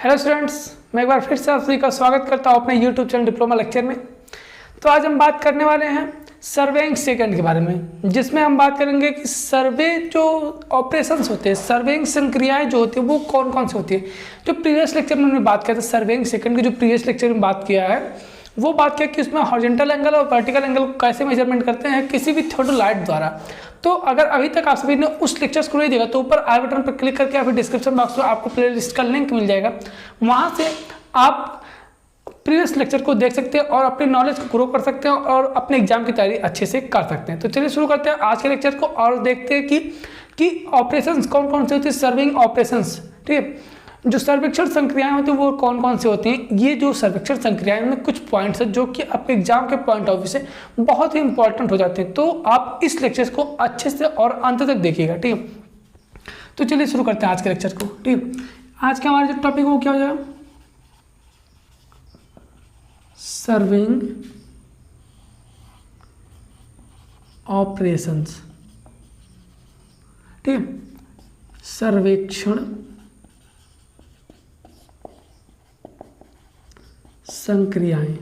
Hello students, मैं एक बार फिर से आप सभी का स्वागत करता हूँ अपने यूट्यूब चैनल डिप्लोमा लेक्चर में। तो आज हम बात करने वाले हैं सर्वेइंग सेकंड के बारे में, जिसमें हम बात करेंगे कि सर्वे जो ऑपरेशंस होते हैं, सर्वेइंग संक्रियाएं जो होती है वो कौन कौन सी होती है। जो प्रीवियस लेक्चर में हमने बात किया था सर्वेइंग सेकंड की, जो प्रीवियस लेक्चर में बात किया है वो बात किया कि उसमें हॉरिजॉन्टल एंगल और वर्टिकल एंगल को कैसे मेजरमेंट करते हैं किसी भी थियोडोलाइट द्वारा। तो अगर अभी तक आप सभी ने उस लेक्चर्स को नहीं देखा तो ऊपर आई बटन पर क्लिक करके फिर डिस्क्रिप्शन बॉक्स में आपको प्लेलिस्ट का लिंक मिल जाएगा, वहां से आप प्रीवियस लेक्चर को देख सकते हैं और अपने नॉलेज को ग्रो कर सकते हैं और अपने एग्जाम की तैयारी अच्छे से कर सकते हैं। तो चलिए शुरू करते हैं आज के लेक्चर को और देखते हैं कि ऑपरेशंस कौन कौन से होते हैं, सर्विंग ऑपरेशंस। ठीक है, जो सर्वेक्षण संक्रियाएं होती हैं वो कौन कौन से होती हैं। ये जो सर्वेक्षण संक्रियाएं में कुछ पॉइंट्स हैं जो कि आपके एग्जाम के पॉइंट ऑफ व्यू से बहुत ही इंपॉर्टेंट हो जाते हैं, तो आप इस लेक्चर को अच्छे से और अंत तक देखिएगा। ठीक है, तो चलिए शुरू करते हैं आज के लेक्चर को। ठीक है, आज का हमारा जो टॉपिक वो क्या हो जाएगा, सर्विंग ऑपरेशंस। ठीक है, सर्वेक्षण संक्रियाएं।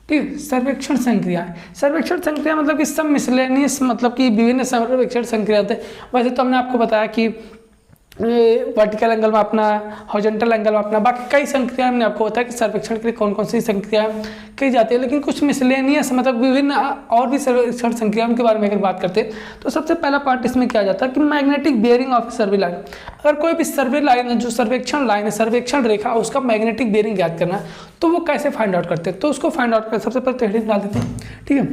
ठीक है, सर्वेक्षण संक्रियाएं। सर्वेक्षण संक्रिया मतलब कि सब मिसलेनियस, मतलब कि विभिन्न सर्वेक्षण संक्रिया होते हैं। वैसे तो हमने आपको बताया कि वर्टिकल एंगल में अपना, हॉरिजॉन्टल एंगल में अपना, बाकी कई संक्रिया हमने आपको बताया कि सर्वेक्षण के लिए कौन कौन सी संक्रिया की जाती है। लेकिन कुछ मिसलेनियस मतलब विभिन्न और भी सर्वेक्षण संक्रियाओं के बारे में अगर बात करते हैं तो सबसे पहला पार्ट इसमें क्या जाता है कि magnetic bearing of survey line. अगर कोई भी सर्वे लाइन है, जो सर्वेक्षण लाइन है, सर्वेक्षण रेखा, उसका मैग्नेटिक बेयरिंग ज्ञात करना है तो वो कैसे फाइंड आउट करते हैं। तो उसको फाइंड आउट कर सबसे पहले तो हेडिंग डाल देते हैं। ठीक है,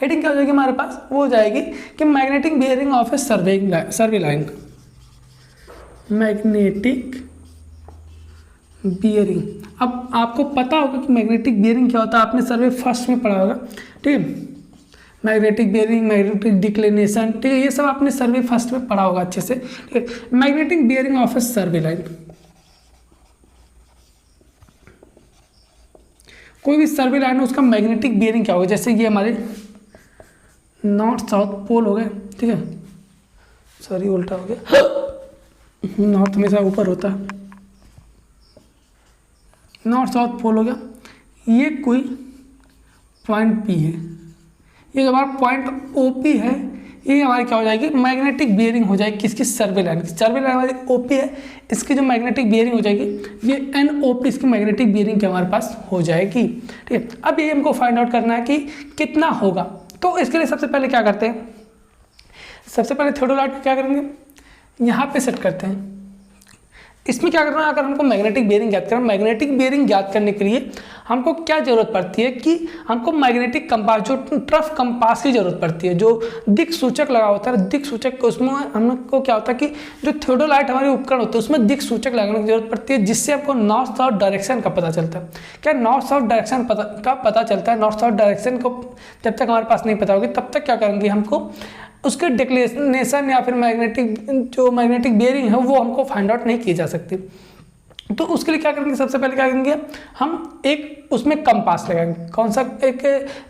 हेडिंग क्या हो जाएगी हमारे पास, वो हो जाएगी कि magnetic bearing of a survey line. Magnetic bearing, अब आपको पता होगा कि मैग्नेटिक बियरिंग क्या होता है, आपने सर्वे फर्स्ट में पढ़ा होगा। ठीक है, मैग्नेटिक बियरिंग, मैग्नेटिक डिक्लिनेशन, ठीक है, ये सब आपने सर्वे फर्स्ट में पढ़ा होगा अच्छे से। ठीक है, magnetic bearing of a survey line, कोई भी सर्वे लाइन है उसका मैग्नेटिक बियरिंग क्या होगा। जैसे ये हमारे नॉर्थ साउथ पोल हो गए। ठीक है, सॉरी उल्टा हो गया, नॉर्थ हमेशा ऊपर होता है, नॉर्थ साउथ पोल हो गया। ये कोई पॉइंट पी है, ये जो हमारा पॉइंट ओपी है, ये हमारी क्या हो जाएगी, मैग्नेटिक बियरिंग हो जाएगी किसकी, सर्वे लाइन की। सर्वे लाइन हमारी ओपी है, इसकी जो मैग्नेटिक बियरिंग हो जाएगी ये एन ओपी, इसकी मैग्नेटिक बियरिंग क्या हमारे पास हो जाएगी। ठीक है, अब ये हमको फाइंड आउट करना है कि कितना होगा। तो इसके लिए सबसे पहले क्या करते हैं, सबसे पहले थियोडोलाइट क्या करेंगे, यहाँ पे सेट करते हैं। इसमें क्या करना है, अगर हमको मैग्नेटिक बेयरिंग ज्ञात करना, मैग्नेटिक बेयरिंग ज्ञात करने के लिए हमको क्या जरूरत पड़ती है कि हमको मैग्नेटिक कंपास, जो ट्रफ कंपास की जरूरत पड़ती है, जो दिक सूचक लगा होता है, दिक सूचक उसमें हमको क्या होता है कि जो थियोडोलाइट हमारे उपकरण होते हैं उसमें दिक सूचक लगाने की जरूरत पड़ती है, जिससे हमको नॉर्थ साउथ डायरेक्शन का पता चलता है। क्या नॉर्थ साउथ डायरेक्शन का पता चलता है। नॉर्थ साउथ डायरेक्शन को जब तक हमारे पास नहीं पता होगी तब तक क्या करेंगे, हमको उसके डिक्लिनेशन या फिर मैग्नेटिक बेयरिंग है वो हमको फाइंड आउट नहीं की जा सकती। तो उसके लिए क्या करेंगे, सबसे पहले क्या करेंगे, हम एक उसमें कंपास लगाएंगे। कौन सा, एक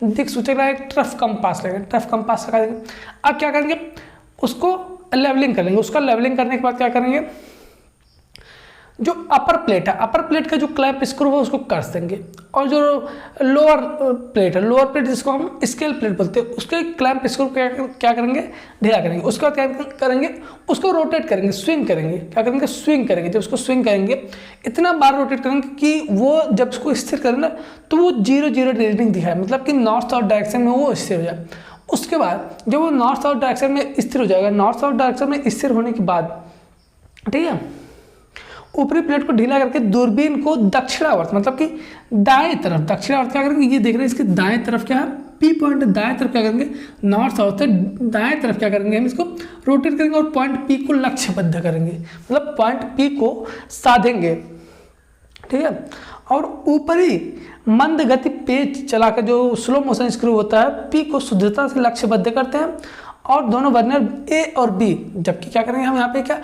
दिक सूचक लगाएंगे, ट्रफ कंपास लगाएंगे, ट्रफ कंपास लगा देंगे। अब क्या करेंगे, उसको लेवलिंग करेंगे। उसका लेवलिंग करने के बाद क्या करेंगे, जो अपर प्लेट है, अपर प्लेट का जो क्लैंप स्क्रू है उसको कस देंगे, और जो लोअर प्लेट है, लोअर प्लेट जिसको हम स्केल प्लेट बोलते हैं, उसके क्लैंप स्क्रू क्या करेंगे, ढीला करेंगे। उसके बाद क्या करेंगे, उसको रोटेट करेंगे, स्विंग करेंगे। क्या करेंगे, स्विंग करेंगे। जब उसको स्विंग करेंगे इतना बार रोटेट करेंगे कि वो जब उसको स्थिर करें ना तो वो 0-0 रीडिंग दिखाए, मतलब कि नॉर्थ साउथ डायरेक्शन में वो स्थिर हो जाए। उसके बाद जब वो नॉर्थ साउथ डायरेक्शन में स्थिर हो जाएगा, नॉर्थ साउथ डायरेक्शन में स्थिर होने के बाद, ठीक है, ऊपरी प्लेट को ढीला करके दूरबीन को दक्षिणावर्त, मतलब कि दाएं तरफ, दक्षिणावर्त क्या करेंगे, ये देख रहे हैं इसके दाएं तरफ क्या है, पी पॉइंट दाएं तरफ क्या करेंगे, नॉर्थ साउथ से दाएं तरफ क्या करेंगे, हम इसको रोटेट करेंगे और पॉइंट पी को लक्ष्यबद्ध करेंगे, मतलब पॉइंट पी को साधेंगे। ठीक है, और ऊपरी मंद गति पेच चलाकर, जो स्लो मोशन स्क्रू होता है, पी को शुद्धता से लक्ष्यबद्ध करते हैं और दोनों वर्नियर ए और बी, जबकि क्या करेंगे हम यहाँ पे क्या,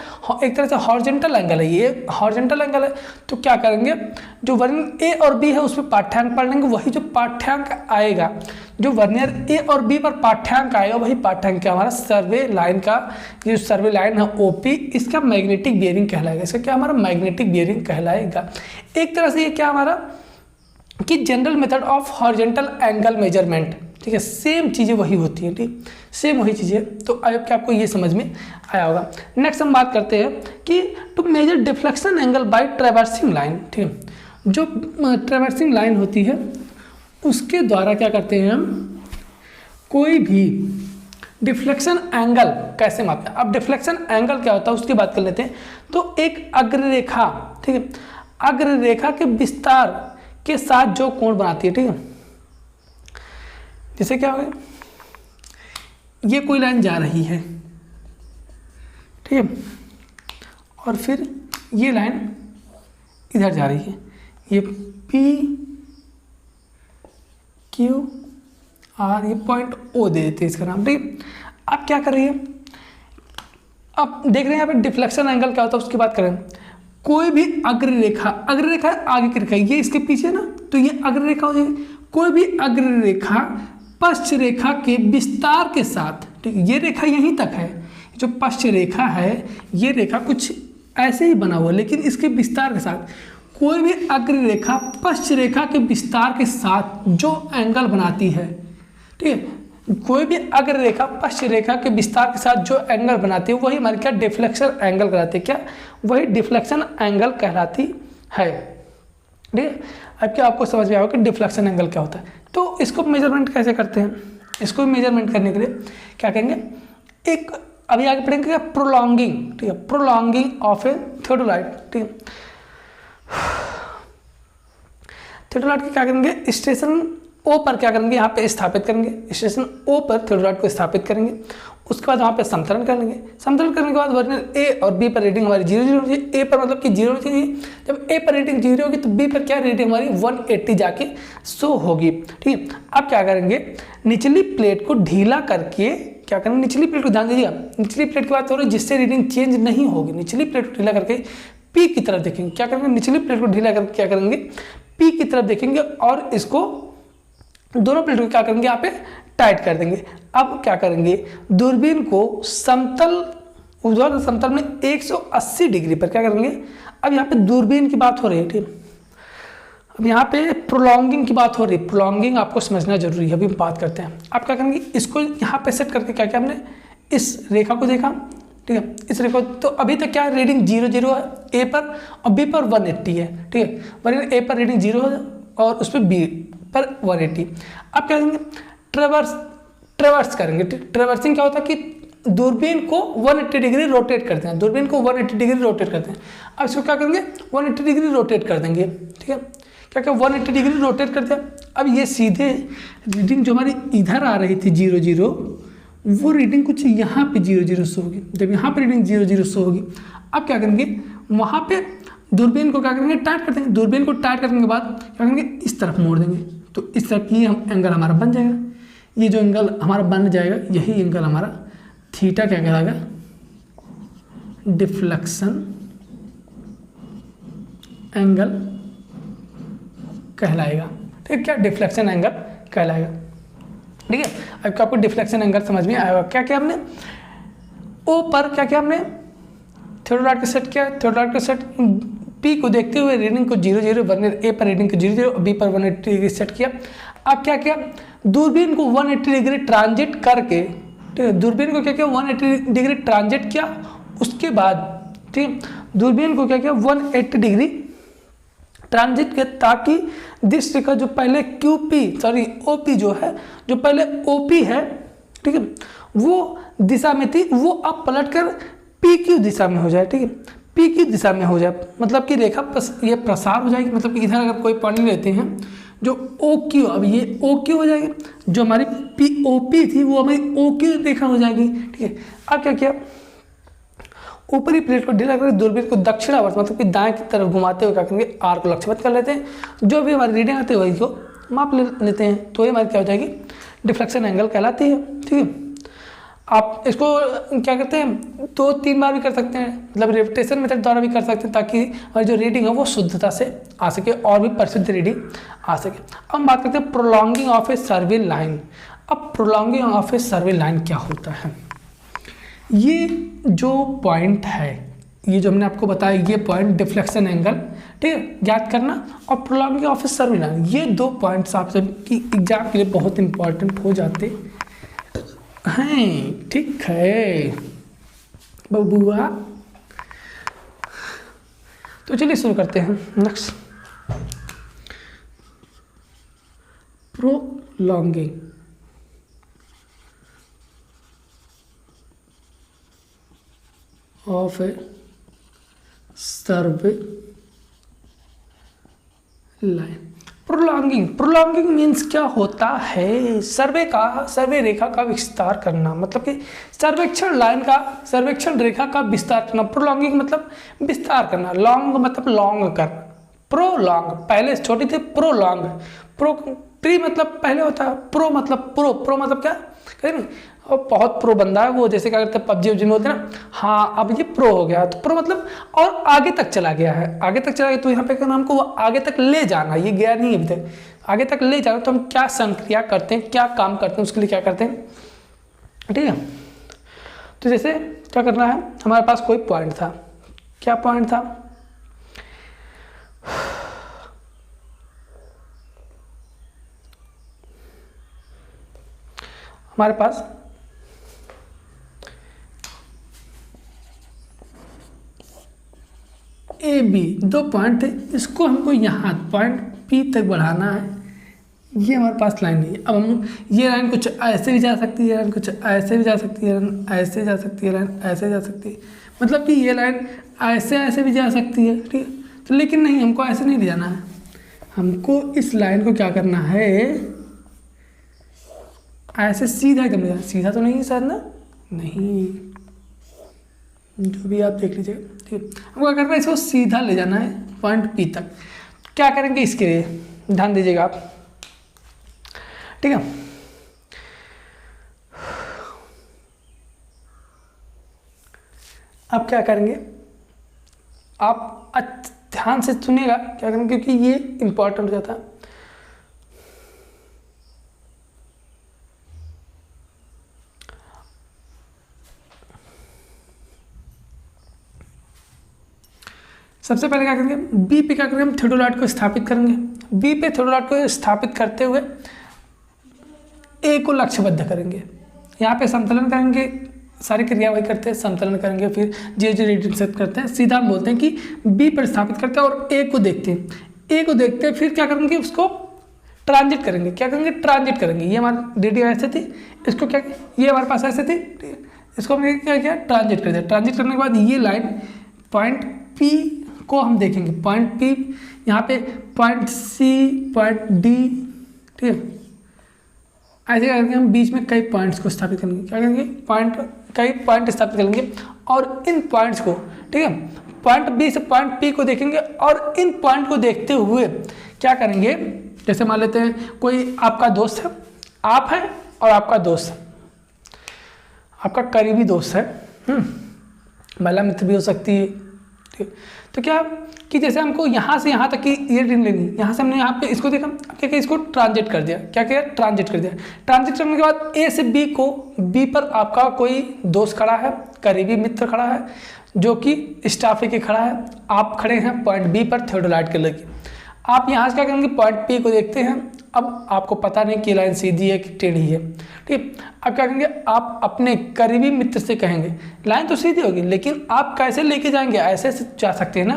एक तरह से हॉरिजॉन्टल एंगल है, ये हॉरिजॉन्टल एंगल है, तो क्या करेंगे, जो वर्नियर ए और बी है उसमें पाठ्यांक पढ़ लेंगे। वही जो पाठ्यांक आएगा जो वर्नियर ए और बी पर पाठ्यांक आएगा वही पाठ्यांक क्या हमारा सर्वे लाइन का, ये सर्वे लाइन है ओपी, इसका मैग्नेटिक बियरिंग कहलाएगा। इसका क्या हमारा मैग्नेटिक बियरिंग कहलाएगा। एक तरह से ये क्या हमारा कि general method of horizontal angle measurement, ठीक है, सेम चीज़ें वही होती हैं, ठीक, सेम वही चीज़ें। तो अब क्या आपको ये समझ में आया होगा। नेक्स्ट हम बात करते हैं कि to measure deflection angle by traversing line, ठीक है, जो ट्रैवर्सिंग लाइन होती है उसके द्वारा क्या करते हैं हम, कोई भी डिफ्लेक्शन एंगल कैसे मापते हैं। अब डिफ्लेक्शन एंगल क्या होता है उसकी बात कर लेते हैं। तो एक अग्ररेखा, ठीक है, अग्ररेखा के विस्तार के साथ जो कोण बनाती है, ठीक है, जैसे क्या होगा, ये कोई लाइन जा रही है, ठीक है, और फिर ये लाइन इधर जा रही है, ये पी क्यू आर, ये पॉइंट ओ दे देते हैं इसका नाम, ठीक है। अब क्या कर रही है, अब देख रहे हैं यहाँ पे डिफ्लेक्शन एंगल क्या होता है उसकी बात करें। कोई भी अग्ररेखा, अग्ररेखा आगे की रेखा, ये इसके पीछे ना, तो ये अग्ररेखा हो जाएगी। कोई भी अग्ररेखा पश्च रेखा के विस्तार के साथ, ठीक है, ये रेखा यहीं तक है, जो पश्च रेखा है ये रेखा कुछ ऐसे ही बना हुआ, लेकिन इसके विस्तार के साथ कोई भी अग्ररेखा पश्च रेखा के विस्तार के साथ जो एंगल बनाती है, ठीक है, कोई भी अग्ररेखा पश्च रेखा के विस्तार के साथ जो एंगल बनाती है वही हमारी क्या डिफ्लेक्शन एंगल कहलाती है, क्या वही डिफ्लेक्शन एंगल कहलाती है, ठीक है। अब क्या आपको समझ में आएगा कि डिफ्लेक्शन एंगल क्या होता है। तो इसको मेजरमेंट कैसे करते हैं, इसको मेजरमेंट करने के लिए क्या करेंगे, एक अभी आगे पढ़ेंगे क्या, प्रोलॉन्गिंग, ठीक है, प्रोलॉन्गिंग ऑफ ए थियोडोलाइट, ठीक है। थियोडोलाइट की क्या करेंगे, स्टेशन ओ पर क्या करेंगे, यहाँ पे स्थापित करेंगे, स्टेशन ओ पर थियोडोलाइट को स्थापित करेंगे। उसके बाद वहाँ पे समतलन कर लेंगे, समतलन करने के बाद वर्नियर ए और बी पर रीडिंग हमारी 0 होनी चाहिए। ए पर मतलब कि 0 होनी चाहिए, जब ए पर रीडिंग 0 होगी तो बी पर क्या रीडिंग हमारी 180 जाके शो होगी, ठीक है। अब क्या करेंगे, निचली प्लेट को ढीला करके क्या करेंगे, निचली प्लेट को ध्यान दीजिए, निचली प्लेट की बात हो रही है जिससे रीडिंग चेंज नहीं होगी। निचली प्लेट को ढीला करके पी की तरफ देखेंगे, क्या करेंगे, निचली प्लेट को ढीला करके क्या करेंगे, पी की तरफ देखेंगे और इसको दोनों प्लेट को क्या करेंगे, यहाँ पे टाइट कर देंगे। अब क्या करेंगे, दूरबीन को समतल, ऊर्ध्वाधर समतल में 180 डिग्री पर क्या करेंगे। अब यहाँ पे दूरबीन की बात हो रही है, ठीक। अब यहाँ पे प्रोलॉन्गिंग की बात हो रही है, प्रोलॉन्गिंग आपको समझना जरूरी है, अभी हम बात करते हैं। आप क्या करेंगे, इसको यहाँ पे सेट करके क्या किया हमने, इस रेखा को देखा, ठीक है, इस रेखा, तो अभी तक क्या रीडिंग 0 है ए पर और बी पर 180 है, ठीक है, वर्नियर ए पर रीडिंग 0 है और उस पर बी पर 180। अब क्या करेंगे, ट्रेवर्स करेंगे। ट्रेवर्सिंग क्या होता है कि दूरबीन को 180 डिग्री रोटेट करते हैं, दूरबीन को 180 डिग्री रोटेट करते हैं। अब इसको क्या करेंगे, 180 डिग्री रोटेट कर देंगे, ठीक है, क्या 180 डिग्री रोटेट करते हैं। अब ये सीधे रीडिंग जो हमारी इधर आ रही थी 0 वो रीडिंग कुछ यहाँ पे 0 शो होगी, जब यहाँ पे रीडिंग 0 शो होगी। अब क्या करेंगे, वहाँ पे दूरबीन को क्या करेंगे, टाइट कर देंगे। दूरबीन को टाइट करने के बाद क्या करेंगे, इस तरफ मोड़ देंगे, तो इस तरफ ये हम एंगल हमारा बन जाएगा। ये जो एंगल हमारा बन जाएगा यही एंगल हमारा थीटा क्या कहलाएगा, डिफ्लेक्शन एंगल कहलाएगा, ठीक है, क्या डिफ्लेक्शन एंगल कहलाएगा, ठीक है। अब आपको डिफ्लेक्शन एंगल समझ में आएगा। क्या क्या हमने ओ पर क्या क्या हमने थियोडोलाइट का सेट किया, थियोडोलाइट का सेट पी को देखते हुए रीडिंग को 0 वर्नियर ए पर रीडिंग को 0 और बी पर 180 डिग्री सेट किया। अब क्या किया, दूरबीन को 180 डिग्री ट्रांजिट करके, ठीक है, दूरबीन को क्या किया 180 डिग्री ट्रांजिट किया। उसके बाद ठीक दूरबीन को क्या किया 180 डिग्री ट्रांजिट किया, ताकि दृष्टि का जो पहले ओपी जो है, जो पहले ओपी है, ठीक है, वो दिशा में थी, वो अब पलटकर पी क्यू दिशा में हो जाए, ठीक है, पी क्यू दिशा में हो जाए, मतलब कि रेखा ये प्रसार हो जाएगी। मतलब कि इधर अगर कोई पॉइंट लेते हैं जो ओ क्यू, अब ये ओ क्यू हो जाएगी, जो हमारी पी ओ पी थी वो हमारी ओ क्यू रेखा हो जाएगी, ठीक है। अब क्या किया, ऊपरी प्लेट को ढीला करके दूरबीन को दक्षिणावर्त मतलब कि दाएं की तरफ घुमाते हुए क्या करेंगे, आर को लक्ष्यबद्ध कर लेते हैं। जो भी हमारी रीडिंग आती है वही को माप लेते हैं, तो ये हमारी क्या हो जाएगी, डिफ्लेक्शन एंगल कहलाती है, ठीक है। आप इसको क्या करते हैं 2-3 बार भी कर सकते हैं, मतलब रिपीटेशन मेथड द्वारा भी कर सकते हैं, ताकि हमारी जो रीडिंग है वो शुद्धता से आ सके और भी परिशुद्ध रीडिंग आ सके। अब हम बात करते हैं prolonging of a survey line. अब prolonging of a survey line क्या होता है? ये जो पॉइंट है, ये जो हमने आपको बताया, ये पॉइंट डिफ्लेक्शन एंगल, ठीक है, ज्ञात करना, और prolonging of a survey line, ये 2 पॉइंट्स आपसे कि एग्जाम के लिए बहुत इंपॉर्टेंट हो जाते हैं। ठीक है बबुआ, तो चलिए शुरू करते हैं। Next, prolonging of a survey line. Prolonging means क्या होता है? सर्वे रेखा का विस्तार करना, मतलब कि सर्वेक्षण रेखा का विस्तार करना। प्रोलॉन्गिंग मतलब विस्तार करना, लॉन्ग मतलब लॉन्ग करना। प्रोलॉन्ग पहले छोटी थी, प्री मतलब पहले होता है, प्रो मतलब मतलब क्या करें, और बहुत प्रो बंदा है वो, जैसे क्या करते हैं पबजी में होते हैं ना, हाँ अब ये प्रो हो गया, तो प्रो मतलब और आगे तक चला गया है, आगे तक चला गया, तो यहाँ पे कहना हमको आगे तक ले जाना, ये गया नहीं अभी तक, आगे तक ले जाना। तो हम क्या संक्रिया करते हैं, क्या काम करते हैं, उसके लिए क्या करते हैं, ठीक है। तो जैसे क्या करना है, हमारे पास कोई पॉइंट था, क्या पॉइंट था, हमारे पास ए बी 2 पॉइंट थे, इसको हमको यहाँ पॉइंट पी तक बढ़ाना है। ये हमारे पास लाइन है। अब हम ये लाइन कुछ ऐसे भी जा सकती है, लाइन कुछ ऐसे भी जा सकती है, लाइन ऐसे जा सकती है, लाइन ऐसे जा सकती है, मतलब कि ये लाइन ऐसे भी जा सकती है, ठीक है। तो लेकिन नहीं, हमको ऐसे नहीं ले जाना है, हमको इस लाइन को क्या करना है, ऐसे सीधा एकदम ले जाना। सीधा तो नहीं शायद ना, नहीं, जो भी आप देख लीजिएगा, ठीक है। हमको क्या करना है, इसको सीधा ले जाना है पॉइंट पी तक। क्या करेंगे इसके लिए, ध्यान दीजिएगा आप, ठीक है। अब क्या करेंगे, आप ध्यान से सुनिएगा क्या करेंगे, क्योंकि ये इंपॉर्टेंट हो जाता है। सबसे पहले क्या करेंगे, बी पे क्या करेंगे, हम थियोडोलाइट को स्थापित करेंगे। बी पे थियोडोलाइट को स्थापित करते हुए ए को लक्ष्यबद्ध करेंगे। यहाँ पे समतलन करेंगे, सारी क्रिया वही करते हैं, समतलन करेंगे, फिर जे रीडिंग सेट करते हैं। सीधा हम बोलते हैं कि बी पर स्थापित करते हैं और ए को देखते हैं। ए को देखते हैं, फिर क्या करेंगे, उसको ट्रांजिट करेंगे। क्या करेंगे, ट्रांजिट करेंगे। ये हमारी डी ऐसे थी, इसको क्या, ये हमारे पास ऐसे थी, इसको हमने क्या किया, ट्रांजिट कर दिया। ट्रांजिट करने के बाद ये लाइन पॉइंट पी को हम देखेंगे, पॉइंट पी, यहाँ पे पॉइंट सी, पॉइंट डी, ठीक है। ऐसे करके हम बीच में कई पॉइंट्स को स्थापित करेंगे। क्या करेंगे, कई पॉइंट स्थापित करेंगे और इन पॉइंट्स को, ठीक है, पॉइंट बी से पॉइंट पी को देखेंगे और इन पॉइंट को देखते हुए क्या करेंगे, जैसे मान लेते हैं कोई आपका दोस्त है, आप हैं और आपका दोस्त है, आपका करीबी दोस्त है, महिला मित्र भी हो सकती है, ठीक। तो क्या कि जैसे हमको यहाँ से यहाँ तक की ये रीडिंग लेनी, यहाँ से हमने यहाँ पे इसको देखा, क्या किया, इसको ट्रांजिट कर दिया। क्या किया, ट्रांजिट कर दिया। ट्रांजिट करने के बाद ए से बी को, बी पर आपका कोई दोस्त खड़ा है, करीबी मित्र खड़ा है, जो कि स्टाफ लेके खड़ा है, आप खड़े हैं पॉइंट बी पर थियोडोलाइट के लेके। आप यहाँ से क्या करेंगे, पॉइंट पी को देखते हैं। अब आपको पता नहीं कि लाइन सीधी है कि टेढ़ी है, ठीक। अब क्या करेंगे, आप अपने करीबी मित्र से कहेंगे, लाइन तो सीधी होगी लेकिन आप कैसे लेके जाएंगे, ऐसे जा सकते हैं ना,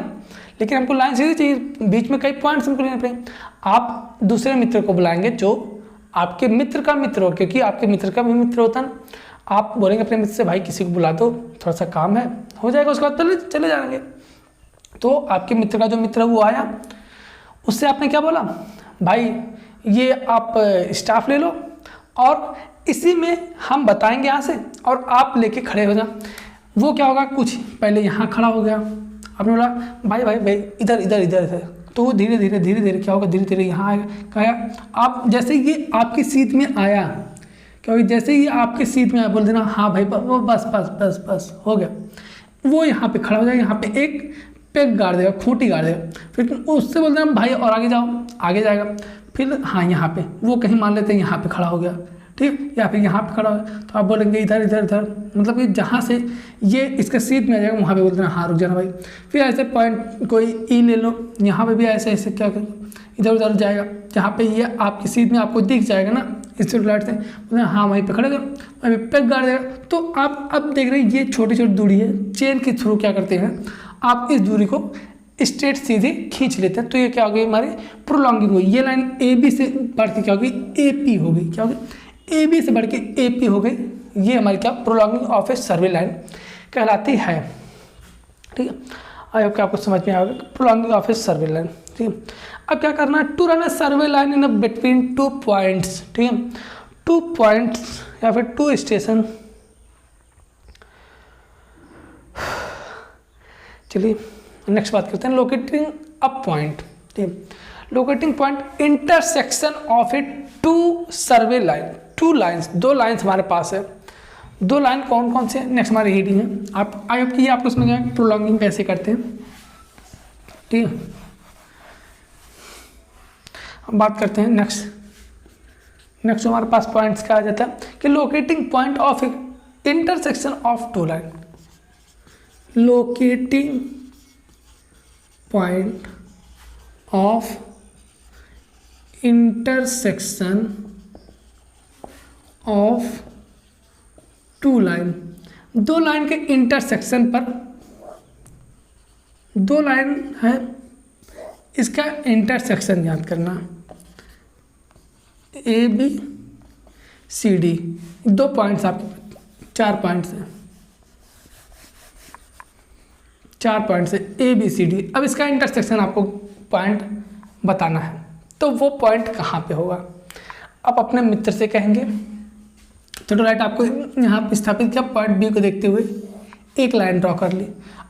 लेकिन हमको लाइन सीधी चाहिए, बीच में कई पॉइंट्स हमको लेने पड़ेंगे। आप दूसरे मित्र को बुलाएंगे जो आपके मित्र का मित्र हो, क्योंकि आपके मित्र का भी मित्र होता है ना। आप बोलेंगे अपने मित्र से, भाई किसी को बुला दो, थोड़ा सा काम है, हो जाएगा, उसके बाद चले जाएंगे। तो आपके मित्र का जो मित्र है वो आया, उससे आपने क्या बोला, भाई ये आप स्टाफ ले लो और इसी में हम बताएंगे यहाँ से और आप लेके खड़े हो जाओ। वो क्या होगा, कुछ पहले यहाँ खड़ा हो गया, आपने बोला भाई भाई भाई इधर इधर इधर इधर, तो वो धीरे धीरे क्या होगा, धीरे धीरे यहाँ आएगा। कहा आप जैसे ये आपकी सीट में आया, क्या होगी, जैसे ही आपके सीट में बोल देना हाँ भाई बस बस बस बस हो गया, वो यहाँ पे खड़ा हो जाएगा, यहाँ पे एक पेग गाड़ देगा, खूंटी गाड़ देगा, फिर उससे बोल देना भाई और आगे जाओ, आगे जाएगा, फिर हाँ यहाँ पे वो कहीं मान लेते हैं यहाँ पे खड़ा हो गया, ठीक, या फिर यहाँ पे खड़ा हो गया, तो आप बोलेंगे इधर इधर इधर, मतलब कि जहाँ से ये इसका सीट में आ जाएगा वहाँ पे बोल देना हाँ रुक जाना भाई। फिर ऐसे पॉइंट कोई ई ले लो, यहाँ पे भी ऐसे ऐसे क्या करें, इधर उधर जाएगा, जहाँ पे ये आपकी सीट में आपको दिख जाएगा ना स्ट्रीट लाइट से, बोले हाँ वहीं पे खड़े वहीं पे पैक गाड़ देगा। तो आप अब देख रहे हैं ये छोटी छोटी दूरी है, चेन के थ्रू क्या करते हैं आप इस दूरी को स्ट्रेट सीधे खींच लेते हैं, तो ये क्या होगी हमारी प्रोलॉन्गिंग हुई। ये लाइन ए बी से बढ़ के क्या होगी ए पी होगी, क्या होगी ए बी से बढ़ के ए पी हो गई, ये हमारी क्या prolonging of a survey line कहलाती है। ठीक है, आई होप कि आपको समझ में आएगा prolonging of a survey line. ठीक है, अब क्या करना है, to run a survey line in between 2 points. ठीक है, 2 पॉइंट्स या फिर 2 स्टेशन। चलिए नेक्स्ट बात करते हैं, लोकेटिंग अ पॉइंट। ठीक है, locating point intersection of A 2 survey line, 2 lines, 2 lines हमारे पास है। 2 लाइन कौन कौन से, नेक्स्ट हमारी रीडिंग है। आप आई होप कि ये आपको समझ आएगा प्रोलॉन्गिंग कैसे करते हैं। ठीक है, हम बात करते हैं नेक्स्ट हमारे पास पॉइंट्स क्या आ जाता है कि locating point of intersection of 2 line, locating point of intersection of 2 line, 2 line के इंटरसेक्शन पर, 2 लाइन है, इसका इंटरसेक्शन याद करना, A B C D, 2 points आपके 4 पॉइंट्स हैं, 4 पॉइंट्स है ए बी सी डी। अब इसका इंटरसेक्शन आपको पॉइंट बताना है, तो वो पॉइंट कहाँ पे होगा। आप अपने मित्र से कहेंगे, तो राइट आपको यहाँ पे स्थापित किया, पॉइंट बी को देखते हुए एक लाइन ड्रॉ कर ली।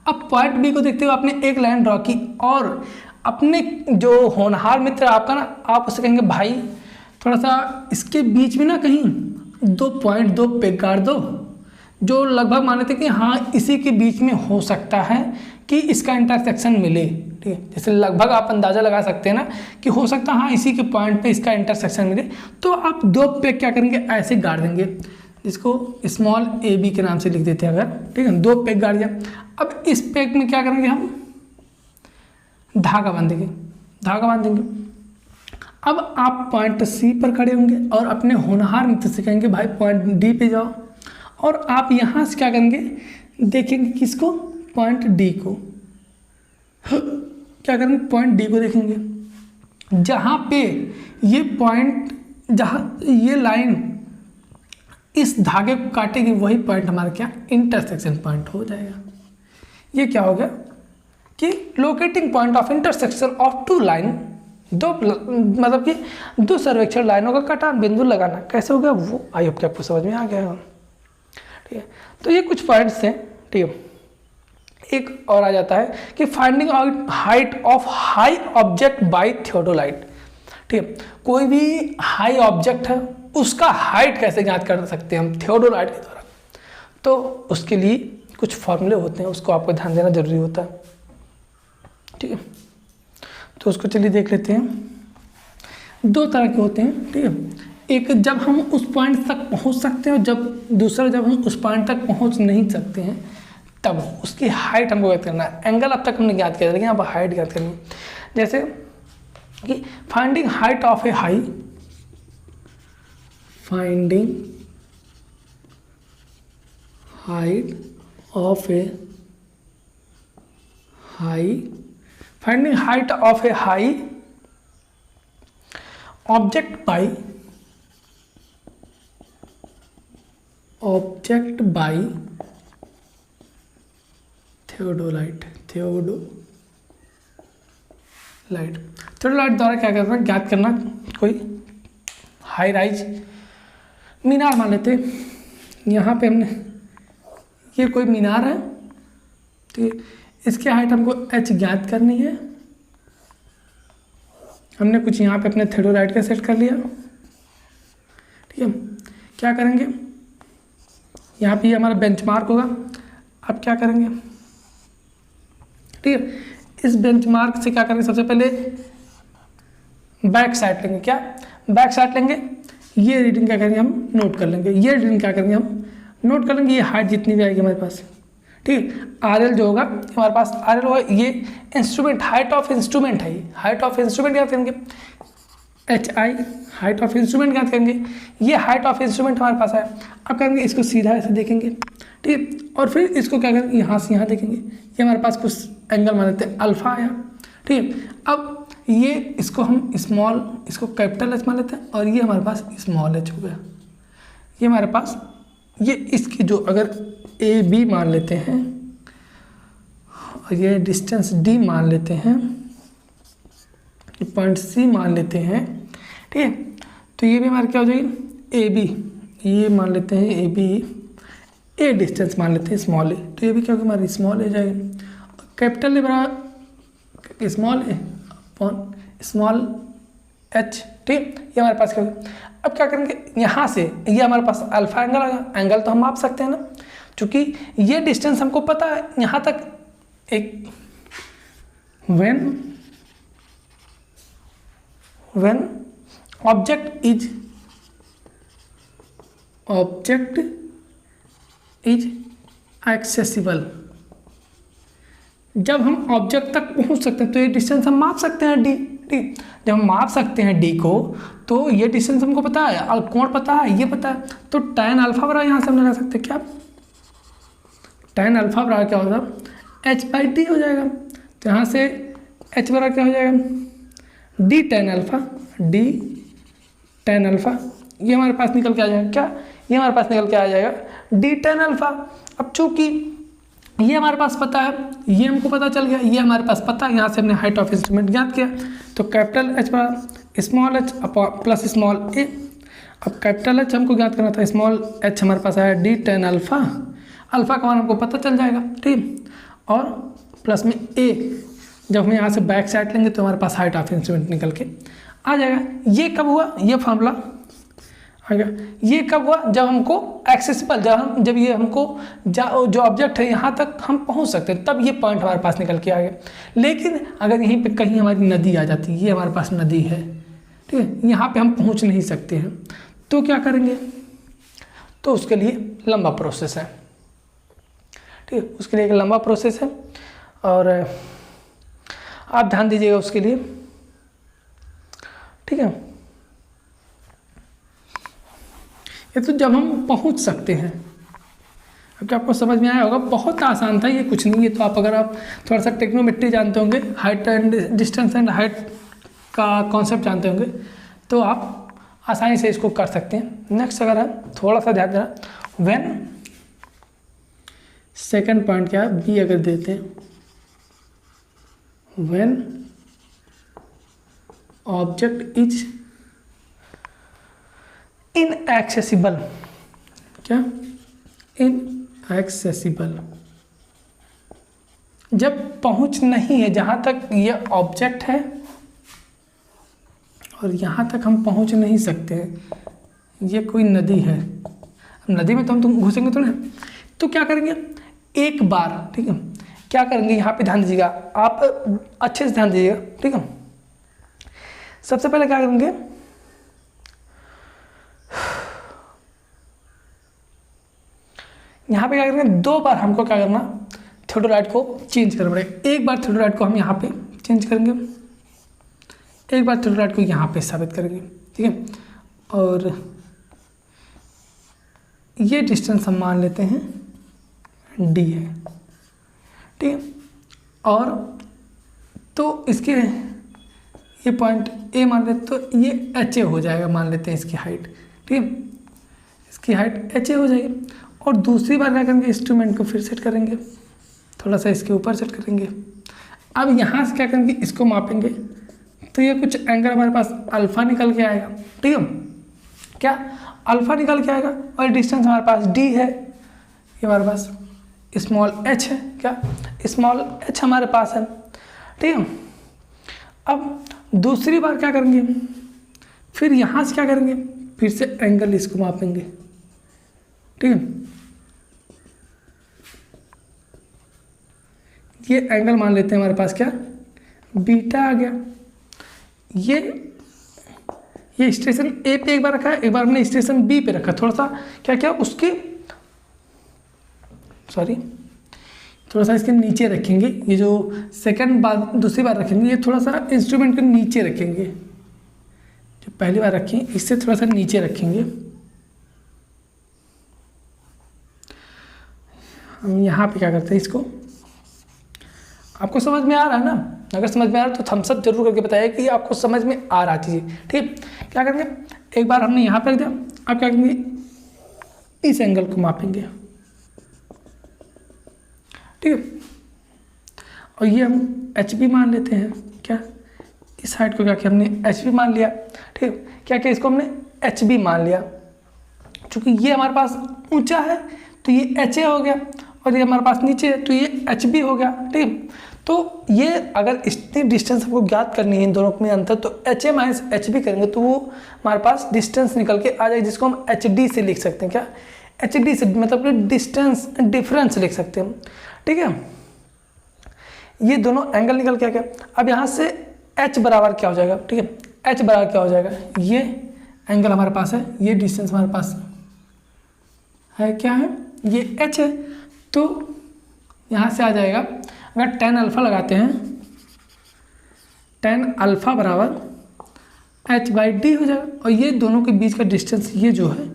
अब पॉइंट बी को देखते हुए आपने एक लाइन ड्रॉ की और अपने जो होनहार मित्र आपका ना, आप उससे कहेंगे भाई थोड़ा सा इसके बीच में ना कहीं 2 पॉइंट 2 पेग गाड़ दो, जो लगभग माने थे कि हाँ इसी के बीच में हो सकता है कि इसका इंटरसेक्शन मिले। ठीक है, जैसे लगभग आप अंदाज़ा लगा सकते हैं ना कि हो सकता है हाँ इसी के पॉइंट पे इसका इंटरसेक्शन मिले, तो आप 2 पेग क्या करेंगे ऐसे गाड़ देंगे, जिसको स्मॉल ए बी के नाम से लिख देते हैं अगर। ठीक है, 2 पेग गाड़ दिया। अब इस पेग में क्या करेंगे हम, धागा बांधेंगे, धागा बांधेंगे। अब आप पॉइंट सी पर खड़े होंगे और अपने होनहार मित्र से कहेंगे भाई पॉइंट डी पे जाओ, और आप यहाँ से क्या करेंगे देखेंगे किसको, पॉइंट डी को, क्या करेंगे पॉइंट डी को देखेंगे, जहाँ पे ये पॉइंट, जहाँ ये लाइन इस धागे को काटेगी वही पॉइंट हमारा क्या इंटरसेक्शन पॉइंट हो जाएगा। ये क्या हो गया कि locating point of intersection of 2 line, 2 मतलब कि 2 सर्वेक्षण लाइनों का कटान बिंदु लगाना। कैसे हो गया वो आई होप कि आपको समझ में आ गया। ठीक है, तो ये कुछ पॉइंट्स हैं। ठीक है, एक और आ जाता है कि finding out height of high object by theodolite. ठीक है, कोई भी हाई ऑब्जेक्ट है उसका हाइट कैसे ज्ञात कर सकते हैं हम थियोडोलाइट के द्वारा, तो उसके लिए कुछ फॉर्मूले होते हैं, उसको आपको ध्यान देना जरूरी होता है। ठीक है, तो उसको चलिए देख लेते हैं। 2 तरह के होते हैं। ठीक है, एक जब हम उस पॉइंट तक पहुंच सकते हैं और दूसरा जब हम उस पॉइंट तक पहुंच नहीं सकते हैं तब उसकी हाइट हमको ज्ञात करना है। एंगल अब तक हमने ज्ञात किया, लेकिन अब हाइट ज्ञात करनी है। जैसे कि finding height of A high, finding height of A high, finding height of A high object by theodolite द्वारा क्या करना, ज्ञात करना। कोई हाई राइज मीनार मान लेते, यहाँ पे हमने ये कोई मीनार है, ठीक है, इसकी हाइट हमको h ज्ञात करनी है। हमने कुछ यहाँ पे अपने थियोडोलाइट का सेट कर लिया। ठीक है, क्या करेंगे, यहाँ पे हमारा बेंचमार्क होगा। अब क्या करेंगे, ठीक है, इस बेंचमार्क से क्या करेंगे, सबसे पहले बैक साइड लेंगे। क्या बैक साइड लेंगे, ये रीडिंग क्या करेंगे हम नोट कर लेंगे, ये रीडिंग क्या करेंगे हम नोट कर लेंगे। ये हाइट जितनी भी आएगी हमारे पास, ठीक है, आर एल जो होगा हमारे पास आर एल होगा, ये इंस्ट्रूमेंट हाइट ऑफ इंस्ट्रूमेंट है, ये हाइट ऑफ इंस्ट्रूमेंट याद करेंगे, H I height of instrument याद करेंगे, ये हाइट ऑफ इंस्ट्रूमेंट हमारे पास है। अब करेंगे इसको सीधा ऐसे देखेंगे, ठीक है, और फिर इसको क्या करेंगे यहाँ से यहाँ देखेंगे, ये हमारे पास कुछ एंगल मान लेते हैं अल्फा आया, ठीक है। अब ये इसको हम स्मॉल, इसको कैपिटल एच मान लेते हैं, और ये हमारे पास स्मॉल एच हो गया। ये हमारे पास ये इसकी जो अगर ए बी मान लेते हैं और ये डिस्टेंस डी मान लेते हैं, पॉइंट सी मान लेते हैं, ठीक है, तो ये भी हमारे क्या हो जाएगी ए बी, ये मान लेते हैं ए बी, ए डिस्टेंस मान लेते हैं स्मॉल ए, तो ये भी क्या होगा हमारी स्मॉल ए जाएगी। कैपिटल ए बराबर स्मॉल ए अपॉन स्मॉल एच, ठीक, ये हमारे पास क्या होगा। अब क्या करेंगे, यहाँ से ये हमारे पास अल्फा एंगल आ गया, एंगल तो हम माप सकते हैं ना, क्योंकि ये डिस्टेंस हमको पता है यहाँ तक। एक व्हेन ऑब्जेक्ट इज एक्सेसिबल, जब हम ऑब्जेक्ट तक पहुँच सकते हैं तो ये डिस्टेंस हम माप सकते हैं डी, ठीक, जब हम माप सकते हैं डी को तो ये डिस्टेंस हमको पता है, कोण पता है, ये पता है, तो tan अल्फा बराबर यहाँ से हम लगा सकते हैं क्या, tan अल्फा बराबर क्या होगा h बाई डी हो जाएगा। तो यहाँ से h बराबर क्या हो जाएगा d tan अल्फा, ये हमारे पास निकल के आ जाएगा क्या, ये हमारे पास निकल के आ जाएगा d tan अल्फा। अब चूँकि ये हमारे पास पता है, ये हमको पता चल गया, ये हमारे पास पता है, यहाँ से हमने हाइट ऑफ इंस्ट्रूमेंट ज्ञात किया, तो कैपिटल एच बराबर स्मॉल एच प्लस स्मॉल ए। अब कैपिटल एच हमको ज्ञात करना था, स्मॉल एच हमारे पास आया डी टेन अल्फा, अल्फा का मान हमको पता चल जाएगा, ठीक, और प्लस में ए, जब हम यहाँ से बैक साइड लेंगे तो हमारे पास हाइट ऑफ इंस्ट्रूमेंट निकल के आ जाएगा। ये कब हुआ, ये फॉर्मूला आ गया, ये कब हुआ, जब हमको एक्सेसिबल, जब ये हमको जो ऑब्जेक्ट है यहाँ तक हम पहुँच सकते हैं, तब ये पॉइंट हमारे पास निकल के आ गया। लेकिन अगर यहीं पे कहीं हमारी नदी आ जाती है, ये हमारे पास नदी है, ठीक है, यहाँ पे हम पहुँच नहीं सकते हैं, तो क्या करेंगे, तो उसके लिए लंबा प्रोसेस है, ठीक है, उसके लिए एक लंबा प्रोसेस है, और आप ध्यान दीजिएगा उसके लिए, ठीक है। ये तो जब हम पहुंच सकते हैं, अब क्या आपको समझ में आया होगा, बहुत आसान था ये, कुछ नहीं है। तो आप अगर आप थोड़ा सा टेक्नोमेट्री जानते होंगे, height and distance and height का कॉन्सेप्ट जानते होंगे, तो आप आसानी से इसको कर सकते हैं। नेक्स्ट अगर हम थोड़ा सा ध्यान देना, व्हेन सेकंड पॉइंट क्या है, बी अगर देते हैं, व्हेन ऑब्जेक्ट इज इनएक्सेसिबल, क्या इनएक्सेसिबल, जब पहुंच नहीं है, जहां तक ये ऑब्जेक्ट है और यहां तक हम पहुंच नहीं सकते हैं, ये कोई नदी है, नदी में तो हम घुसेंगे तो नहीं, तो क्या करेंगे, एक बार, ठीक है, क्या करेंगे, यहाँ पे ध्यान दीजिएगा, आप अच्छे से ध्यान दीजिएगा, ठीक है। सबसे पहले क्या करेंगे, यहाँ पे क्या करेंगे, दो बार हमको क्या करना, थियोडोलाइट को चेंज करना पड़ेगा। एक बार थियोडोलाइट को हम यहाँ पे चेंज करेंगे, एक बार थियोडोलाइट को यहाँ पे साबित करेंगे, ठीक है, और ये डिस्टेंस हम मान लेते हैं डी है, ठीक है, और तो इसके ये पॉइंट ए मान लेते, तो ये एच ए हो जाएगा, मान लेते हैं इसकी हाइट, ठीक है, इसकी हाइट एच ए हो जाएगी। और दूसरी बार क्या करेंगे, इंस्ट्रूमेंट को फिर सेट करेंगे, थोड़ा सा इसके ऊपर सेट करेंगे। अब यहाँ से क्या करेंगे, इसको मापेंगे, तो ये कुछ एंगल हमारे पास अल्फा निकल के आएगा, ठीक है, क्या अल्फा निकल के आएगा, और डिस्टेंस हमारे पास डी है, ये हमारे पास स्मॉल एच है, क्या स्मॉल एच हमारे पास है, ठीक है। अब दूसरी बार क्या करेंगे, फिर यहाँ से क्या करेंगे, फिर से एंगल इसको मापेंगे, ठीक है। ये एंगल मान लेते हैं हमारे पास क्या, बीटा आ गया। ये स्टेशन ए पे एक बार रखा है, एक बार हमने स्टेशन बी पे रखा, थोड़ा सा क्या क्या उसके थोड़ा सा इसके नीचे रखेंगे। ये जो सेकंड बार दूसरी बार रखेंगे, ये थोड़ा सा इंस्ट्रूमेंट के नीचे रखेंगे। जो पहली बार रखें इससे थोड़ा सा नीचे रखेंगे। हम यहाँ पे क्या करते हैं, इसको आपको समझ में आ रहा है ना? अगर समझ में आ रहा है तो थम्स अप जरूर करके बताइए कि आपको समझ में आ रहा चीज़। ठीक, क्या करेंगे, एक बार हमने यहाँ पर रख दिया, अब क्या करेंगे, इस एंगल को मापेंगे। ठीक है, और ये हम एच बी मान लेते हैं। क्या, इस साइड को क्या किया हमने एच बी मान लिया। ठीक है, क्या क्या इसको हमने एच बी मान लिया। चूँकि ये हमारे पास ऊंचा है तो ये एच ए हो गया, और ये हमारे पास नीचे है तो ये एच बी हो गया। ठीक है, तो ये अगर इतनी डिस्टेंस हमको ज्ञात करनी है इन दोनों में अंतर, तो H A minus H B करेंगे तो वो हमारे पास डिस्टेंस निकल के आ जाएगी, जिसको हम एच डी से लिख सकते हैं। क्या, एच डी से मतलब डिस्टेंस डिफरेंस लिख सकते हैं। ठीक है, ये दोनों एंगल निकल के आ गया। अब यहाँ से एच बराबर क्या हो जाएगा, ठीक है, एच बराबर क्या हो जाएगा, ये एंगल हमारे पास है, ये डिस्टेंस हमारे पास है, क्या है, ये एच है। तो यहाँ से आ जाएगा, अगर टेन अल्फ़ा लगाते हैं, टेन अल्फ़ा बराबर एच बाई डी हो जाएगा। और ये दोनों के बीच का डिस्टेंस ये जो है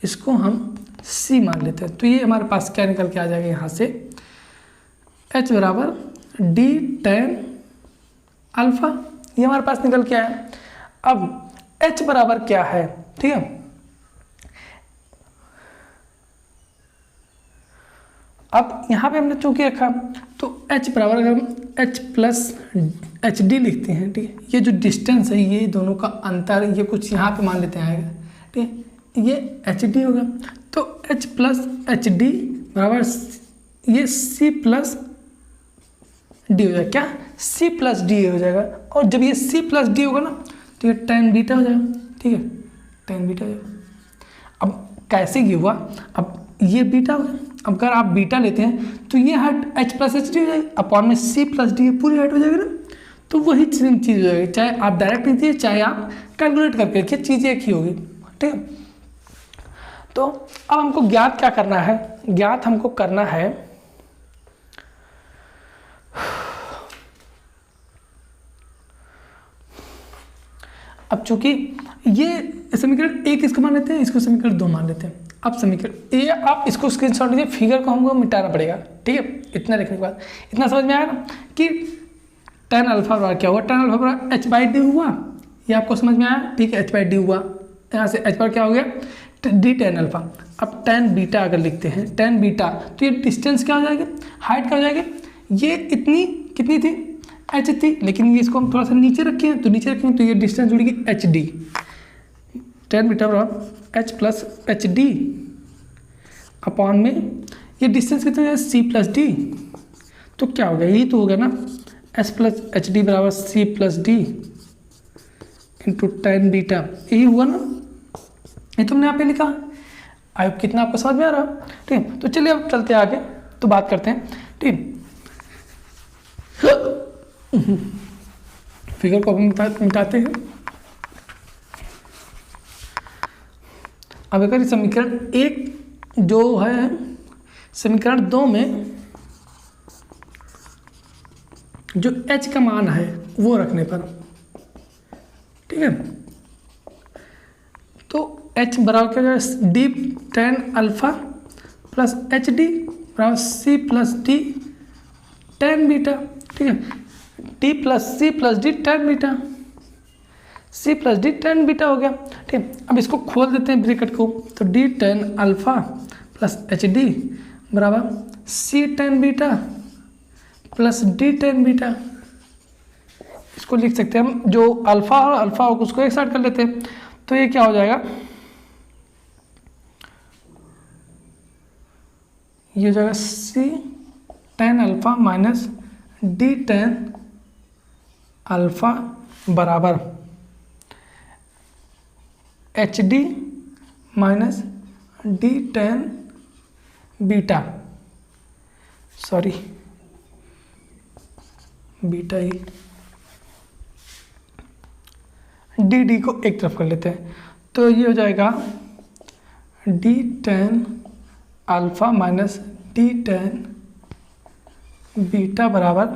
इसको हम सी मान लेते हैं। तो ये हमारे पास क्या निकल के आ जाएगा, यहाँ से एच बराबर डी टेन अल्फ़ा, ये हमारे पास निकल के आया। अब एच बराबर क्या है, ठीक है, अब यहाँ पे हमने चूंकि रखा तो h बराबर, अगर हम h प्लस एच डी लिखते हैं, ठीक है, ये जो डिस्टेंस है ये दोनों का अंतर, ये कुछ यहाँ पे मान लेते हैं आएगा, ठीक है, ये एच डी होगा। तो h प्लस एच डी बराबर ये c प्लस डी हो जाएगा। क्या, c प्लस डी हो जाएगा। और जब ये c प्लस डी होगा ना तो ये टेन बीटा हो जाएगा। ठीक है, टेन बीटा हो जाएगा। अब कैसे ये हुआ, अब ये बीटा हो गया। अब अगर आप बीटा लेते हैं तो ये height h plus H D हो जाएगी, अपॉन में c प्लस डी पूरी हाइट हो जाएगी ना। तो वही सेम चीज़ हो जाएगी, चाहे आप डायरेक्ट लीजिए चाहे आप कैलकुलेट करके रखिए, चीज़ एक ही होगी। ठीक है, तो अब हमको ज्ञात क्या करना है, ज्ञात हमको करना है अब चूंकि ये समीकरण एक इसको मान लेते हैं, इसको समीकरण दो मान लेते हैं। अब समीकरण ये आप इसको स्क्रीनशॉट लीजिए, फिगर को हमको मिटाना पड़ेगा। ठीक है, इतना लिखने के बाद इतना समझ में आया ना कि टेन अल्फा बराबर क्या हुआ, टेन अल्फा बराबर एच बाई डी हुआ, ये आपको समझ में आया। ठीक है, एच बाई डी हुआ, यहाँ से एच पर क्या हो गया डी टेन अल्फा। अब टेन बीटा अगर लिखते हैं, टेन बीटा, तो ये डिस्टेंस क्या हो जाएगी, हाइट क्या हो जाएगी, ये इतनी कितनी थी एच थी, लेकिन ये इसको हम थोड़ा सा नीचे रखें, तो नीचे रखेंगे तो ये डिस्टेंस जुड़ेगी एच डी, टेन बीटा बराबर H plus H D upon में ये डिस्टेंस कितना है सी प्लस डी। तो क्या हो गया, यही तो हो गया ना, एस प्लस एच डी बराबर C plus D into tan beta, यही हुआ ना, ये तुमने यहाँ पे लिखा। आई होप कितना आपको समझ में आ रहा है। ठीक है, तो चलिए अब चलते हैं आगे, तो बात करते हैं। ठीक, फिगर को हम मिटाते हैं। अब अगर समीकरण एक जो है, समीकरण दो में जो h का मान है वो रखने पर, ठीक है, तो h बराबर क्या हो जाएगा, D tan alpha plus H D बराबर C plus D tan beta. ठीक है, D plus D tan beta, C plus D tan beta हो गया। ठीक, अब इसको खोल देते हैं ब्रैकेट को, तो D tan alpha plus H D बराबर C tan beta plus D tan beta. इसको लिख सकते हैं हम, जो अल्फा और अल्फा हो उसको एक साइड कर लेते हैं, तो ये क्या हो जाएगा, ये हो जाएगा C tan alpha minus D tan alpha बराबर H D minus D tan beta, sorry beta ही, डी को एक तरफ कर लेते हैं, तो ये हो जाएगा D tan alpha minus D tan beta बराबर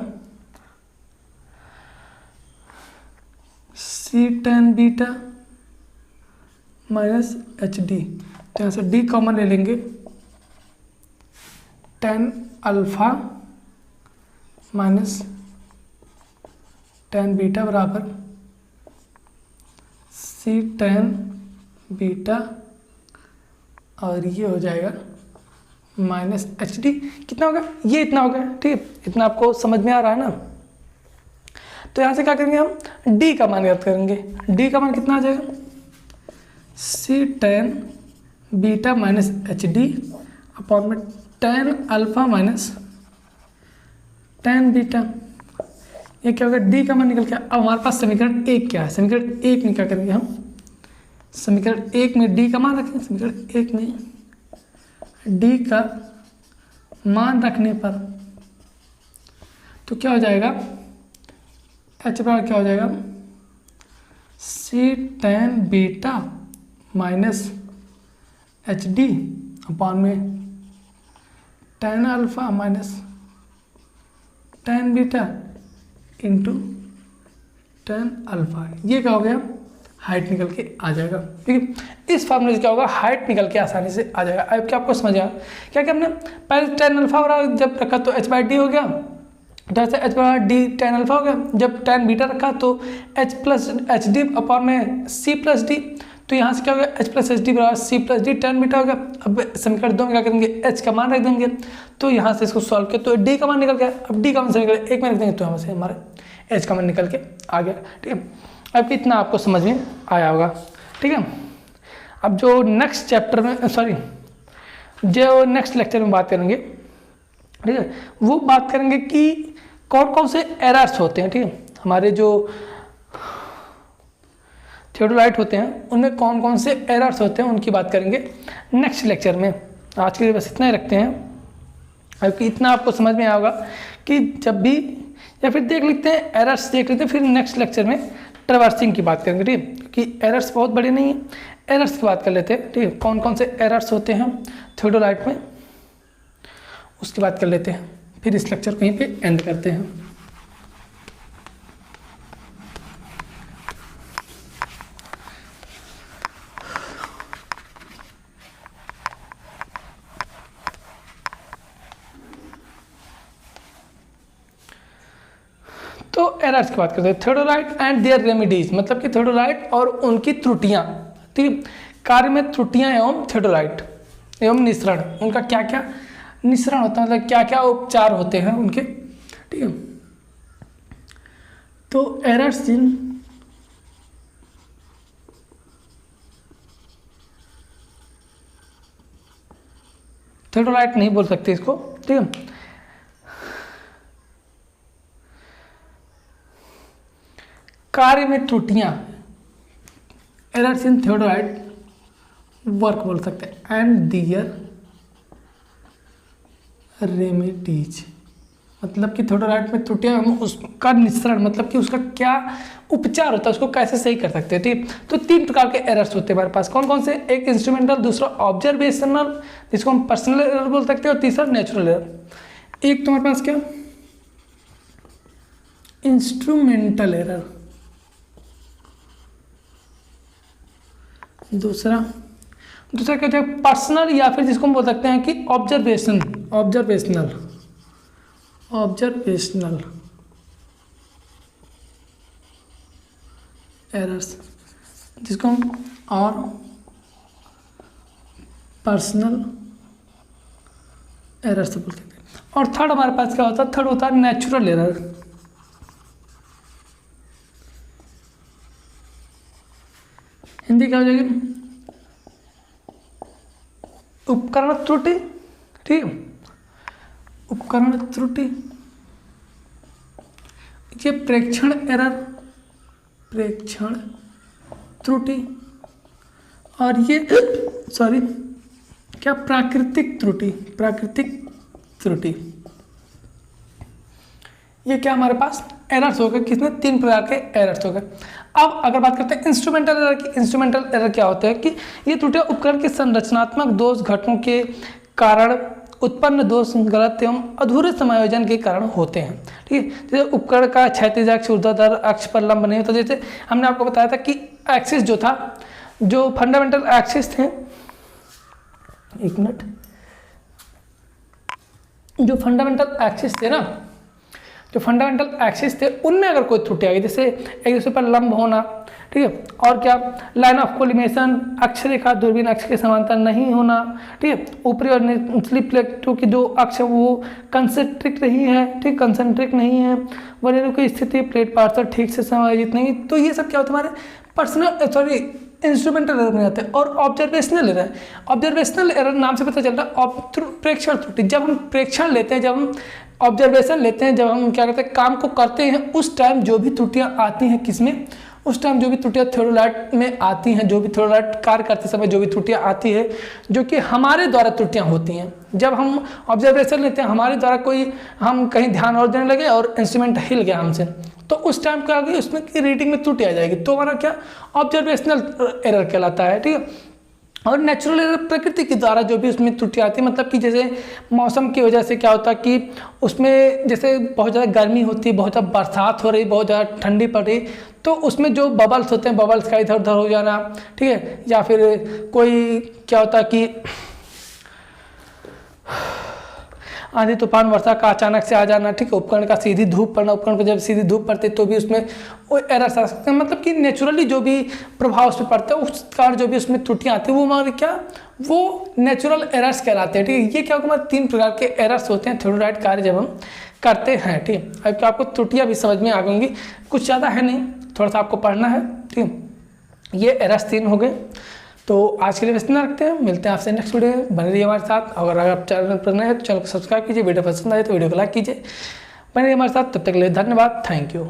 C tan beta minus H D. तो यहाँ से डी कॉमन ले लेंगे, tan alpha minus tan beta बराबर सी टेन बीटा, और ये हो जाएगा माइनस एच डी। कितना होगा? ये इतना होगा, ठीक है, इतना आपको समझ में आ रहा है ना। तो यहाँ से क्या करेंगे हम, डी का मान याद करेंगे। डी का मान कितना आ जाएगा, C tan beta minus H D upon में tan alpha minus tan beta. ये क्या होगा, डी का मान निकल गया। अब हमारे पास समीकरण एक क्या है, समीकरण एक में क्या करेंगे हम, समीकरण एक में डी का मान रखेंगे। समीकरण एक में डी का मान रखने पर तो क्या हो जाएगा, एच बराबर क्या हो जाएगा, C tan beta minus H D upon में tan alpha minus tan beta into tan alpha. ये क्या हो गया, हाइट निकल के आ जाएगा, ठीक है। इस फॉर्मूले से क्या होगा, हाइट निकल के आसानी से आ जाएगा। अब क्या आपको समझ आया क्या कि हमने पहले टेन अल्फ़ा बराबर जब रखा तो एच बाई डी हो गया, जैसे एच बराबर डी टेन अल्फ़ा हो गया। जब टेन बीटा रखा तो H plus H D upon में सी प्लस डी, तो यहाँ से क्या हो गया, एच प्लस एच डी बराबर C plus D tan beta हो गया। अब समीकरण दो में क्या करेंगे, एच का मान रख देंगे, तो यहाँ से इसको सॉल्व किया तो डी का मान निकल गया। अब डी का मान समीकरण एक में रख देंगे तो यहाँ से हमारे एच का मान निकल के आ गया, ठीक है। अब इतना आपको समझ में आया होगा, ठीक है। अब जो नेक्स्ट चैप्टर में, सॉरी जो नेक्स्ट लेक्चर में बात करेंगे, ठीक है, वो बात करेंगे कि कौन कौन से एरर्स होते हैं, ठीक है। हमारे जो थियोडोलाइट होते हैं उनमें कौन कौन से एरर्स होते हैं उनकी बात करेंगे नेक्स्ट लेक्चर में। आज के लिए बस इतना ही रखते हैं। अब इतना आपको समझ में आया होगा कि जब भी, या फिर देख लेते हैं एरर्स देख लेते हैं, फिर नेक्स्ट लेक्चर में ट्रैवर्सिंग की बात करेंगे, ठीक है, क्योंकि एरर्स बहुत बड़े नहीं है, एरर्स की बात कर लेते हैं, ठीक है। कौन कौन से एरर्स होते हैं थियोडोलाइट में उसकी बात कर लेते हैं, फिर इस लेक्चर को यहीं पे एंड करते हैं। तो एरर्स की बात करते हैं, थियोडोलाइट एंड देयर रेमेडीज, मतलब कि थियोडोलाइट और उनकी त्रुटियां, ठीक है, कार्य में त्रुटियां एवं थियोडोलाइट एवं निस्सरण, उनका क्या क्या निस्सरण होता है, मतलब क्या क्या उपचार होते हैं उनके, ठीक है। तो एरर्स इन थियोडोलाइट नहीं बोल सकते इसको, ठीक है। कार्य में त्रुटियां, एरर्स इन थियोडोलाइट वर्क बोल सकते हैं, एंड दियर रेमेडीज, मतलब कि थियोडोलाइट में त्रुटियां, उसका निस्सरण, मतलब कि उसका क्या उपचार होता है, उसको कैसे सही कर सकते हैं, ठीक। तो तीन प्रकार के एरर्स होते हैं हमारे पास, कौन कौन से, एक इंस्ट्रूमेंटल, दूसरा ऑब्जर्वेशनल जिसको हम पर्सनल एरर बोल सकते हैं, और तीसरा नेचुरल एरर। एक तुम्हारे पास क्या, इंस्ट्रूमेंटल एरर, दूसरा क्या होता है पर्सनल, या फिर जिसको हम बोल सकते हैं कि ऑब्जर्वेशनल एरर्स, जिसको हम और पर्सनल एरर्स बोल सकते हैं। और थर्ड हमारे पास क्या होता है, थर्ड होता है नेचुरल एरर। हिंदी क्या हो जाएगी, उपकरण त्रुटि, ठीक है, उपकरण त्रुटि। ये प्रेक्षण एरर, प्रेक्षण त्रुटि, और ये क्या प्राकृतिक त्रुटि ये क्या हमारे पास एरर्स हो गए, किसमें 3 प्रकार के एरर्स हो गए। अब अगर बात करते हैं इंस्ट्रूमेंटल एरर की, इंस्ट्रूमेंटल एरर क्या होता है कि ये त्रुटियां उपकरण के संरचनात्मक दोष घटकों के कारण उत्पन्न दोष, गलत एवं अधूरे समायोजन के कारण होते हैं। ठीक है, जैसे उपकरण का क्षैतिज अक्ष ऊर्ध्वाधर अक्ष पर लंब नहीं होता। जैसे हमने आपको बताया था कि एक्सिस जो था, जो फंडामेंटल एक्सिस थे, एक मिनट, जो फंडामेंटल एक्सिस थे ना, जो फंडामेंटल एक्सिस थे उनमें अगर कोई त्रुटि आ गई, जैसे एक दूसरे पर लंब होना, ठीक है, और क्या लाइन ऑफ कोलिमेशन, अक्ष रेखा दूरबीन अक्ष के समांतर नहीं होना, ठीक है, ऊपरी और निचली प्लेटों की जो अक्ष है वो कंसेंट्रिक नहीं है, ठीक, कंसेंट्रिक नहीं है, वरीयरों की स्थिति प्लेट पार्श्व ठीक से समायोजित नहीं, तो ये सब क्या होता है हमारे इंस्ट्रूमेंटल एरर में आते हैं। और ऑब्जर्वेशनल एरर, ऑब्जर्वेशनल एरर नाम से पता चल रहा है प्रेक्षण त्रुटि, जब हम प्रेक्षण लेते हैं, जब हम ऑब्जर्वेशन लेते हैं, जब हम क्या करते हैं काम को करते हैं, उस टाइम जो भी त्रुटियां आती हैं, किसमें, उस टाइम जो भी त्रुटियां थ्योरोलाइट में आती हैं, जो भी थ्योरोलाइट कार्य करते समय जो भी त्रुटियां आती है, जो कि हमारे द्वारा त्रुटियां होती हैं, जब हम ऑब्जर्वेशन लेते हैं, हमारे द्वारा कोई, हम कहीं ध्यान और देने लगे और इंस्ट्रूमेंट हिल गया हमसे, तो उस टाइम क्या होगी, उसमें की रीडिंग में त्रुटि आ जाएगी, तो हमारा क्या ऑब्जर्वेशनल एरर कहलाता है। ठीक है, और नेचुरल एरर प्रकृति के द्वारा जो भी उसमें त्रुटि आती है, मतलब कि जैसे मौसम की वजह से क्या होता है कि उसमें जैसे बहुत ज़्यादा गर्मी होती है, बहुत ज़्यादा बरसात हो रही, बहुत ज़्यादा ठंडी पड़ रही, तो उसमें जो बबल्स होते हैं, बबल्स का इधर उधर हो जाना, ठीक है, या फिर कोई क्या होता है कि आंधी तूफान वर्षा का अचानक से आ जाना, ठीक है, उपकरण का सीधी धूप पड़ना, उपकरण को जब सीधी धूप पड़ती है तो भी उसमें वो एरर्स आ सकते हैं, मतलब कि नेचुरली जो भी प्रभाव उस पर पड़ता है उस कारण जो भी उसमें त्रुटियां आती है वो हमारे क्या, वो नेचुरल एरर्स कहलाते हैं। ठीक है, ये क्या होगा, हमारे 3 प्रकार के एरर्स होते हैं थ्योरोलाइट कार्य जब हम करते हैं। ठीक है, अब क्या आपको त्रुटियाँ भी समझ में आ गई, कुछ ज़्यादा है नहीं, थोड़ा सा आपको पढ़ना है। ठीक है, ये एरर्स 3 हो गए। तो आज के लिए बस इतना रखते हैं, मिलते हैं आपसे नेक्स्ट वीडियो में, बने रहिए हमारे साथ। अगर आप चैनल पर नए हैं तो चैनल को सब्सक्राइब कीजिए, वीडियो पसंद आए तो वीडियो को लाइक कीजिए, बने रहिए हमारे साथ, तब तक के लिए धन्यवाद, थैंक यू।